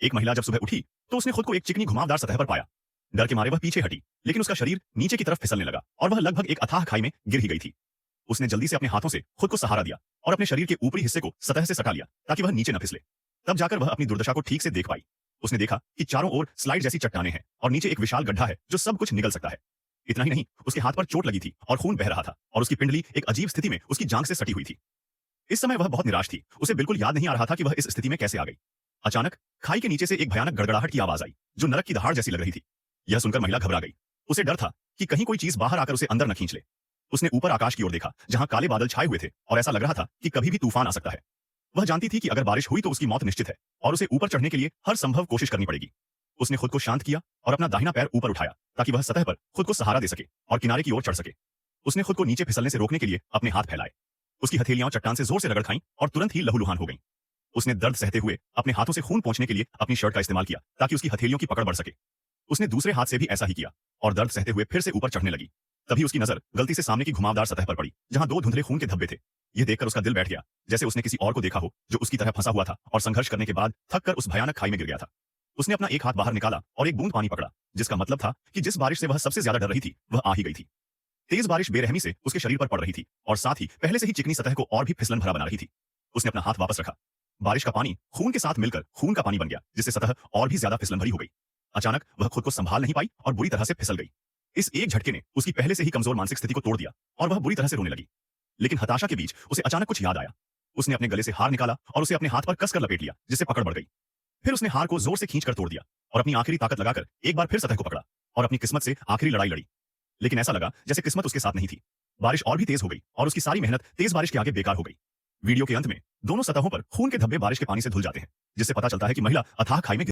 एक महिला जब सुबह उठी तो उसने खुद को एक चिकनी घुमावदार सतह पर पाया। डर के मारे वह पीछे हटी, लेकिन उसका शरीर नीचे की तरफ फिसलने लगा और वह लगभग एक अथाह खाई में गिर ही गई थी। उसने जल्दी से अपने हाथों से खुद को सहारा दिया और अपने शरीर के ऊपरी हिस्से को सतह से सटा लिया ताकि वह नीचे न फिसले। तब जाकर वह अपनी दुर्दशा को ठीक से देख पाई। उसने देखा कि चारों ओर स्लाइड जैसी चट्टानें हैं और नीचे एक विशाल गड्ढा है जो सब कुछ निगल सकता है। इतना ही नहीं, उसके हाथ पर चोट लगी थी और खून बह रहा था और उसकी पिंडली एक अजीब स्थिति में उसकी जांघ से सटी हुई थी। इस समय वह बहुत निराश थी। उसे बिल्कुल याद नहीं आ रहा था कि वह इस स्थिति में कैसे आ गई। अचानक खाई के नीचे से एक भयानक गड़गड़ाहट की आवाज आई जो नरक की दहाड़ जैसी लग रही थी। यह सुनकर महिला घबरा गई। उसे डर था कि कहीं कोई चीज बाहर आकर उसे अंदर न खींच ले। उसने ऊपर आकाश की ओर देखा जहां काले बादल छाए हुए थे और ऐसा लग रहा था कि कभी भी तूफान आ सकता है। वह जानती थी कि अगर बारिश हुई तो उसकी मौत निश्चित है और उसे ऊपर चढ़ने के लिए हर संभव कोशिश करनी पड़ेगी। उसने खुद को शांत किया और अपना दाहिना पैर ऊपर उठाया ताकि वह सतह पर खुद को सहारा दे सके और किनारे की ओर चढ़ सके। उसने खुद को नीचे फिसलने से रोकने के लिए अपने हाथ फैलाए। उसकी हथेलियां चट्टान से जोर से रगड़ खाईं और तुरंत ही लहूलुहान हो गईं। उसने दर्द सहते हुए अपने हाथों से खून पहुंचने के लिए अपनी शर्ट का इस्तेमाल किया ताकि उसकी हथेलियों की पकड़ बढ़ सके। उसने दूसरे हाथ से भी ऐसा ही किया और दर्द सहते हुए फिर से ऊपर चढ़ने लगी। तभी उसकी नजर गलती से सामने की घुमावदार सतह पर पड़ी जहां दो धुंधले खून के धब्बे थे। यह देखकर उसका दिल बैठ गया, जैसे उसने किसी और को देखा हो जो उसकी तरह फंसा हुआ था और संघर्ष करने के बाद थक कर उस भयानक खाई में गिर गया था। उसने अपना एक हाथ बाहर निकाला और एक बूंद पानी पकड़ा, जिसका मतलब था कि जिस बारिश से वह सबसे ज्यादा डर रही थी वह आ ही गई थी। तेज बारिश बेरहमी से उसके शरीर पर पड़ रही थी और साथ ही पहले से ही चिकनी सतह को और भी फिसलन भरा बना रही थी। उसने अपना हाथ वापस रखा। बारिश का पानी खून के साथ मिलकर खून का पानी बन गया, जिससे सतह और भी ज्यादा फिसलन भरी हो गई। अचानक वह खुद को संभाल नहीं पाई और बुरी तरह से फिसल गई। इस एक झटके ने उसकी पहले से ही कमजोर मानसिक स्थिति को तोड़ दिया और वह बुरी तरह से रोने लगी। लेकिन हताशा के बीच उसे अचानक कुछ याद आया। उसने अपने गले से हार निकाला और उसे अपने हाथ पर कसकर लपेट लिया, जिससे पकड़ बढ़ गई। फिर उसने हार को जोर से खींचकर तोड़ दिया और अपनी आखिरी ताकत लगाकर एक बार फिर सतह को पकड़ा और अपनी किस्मत से आखिरी लड़ाई लड़ी। लेकिन ऐसा लगा जैसे किस्मत उसके साथ नहीं थी। बारिश और भी तेज हो गई और उसकी सारी मेहनत तेज बारिश के आगे बेकार हो गई। वीडियो के अंत में दोनों सतहों पर खून के धब्बे बारिश के पानी से धुल जाते हैं, जिससे पता चलता है कि महिला अथाह खाई में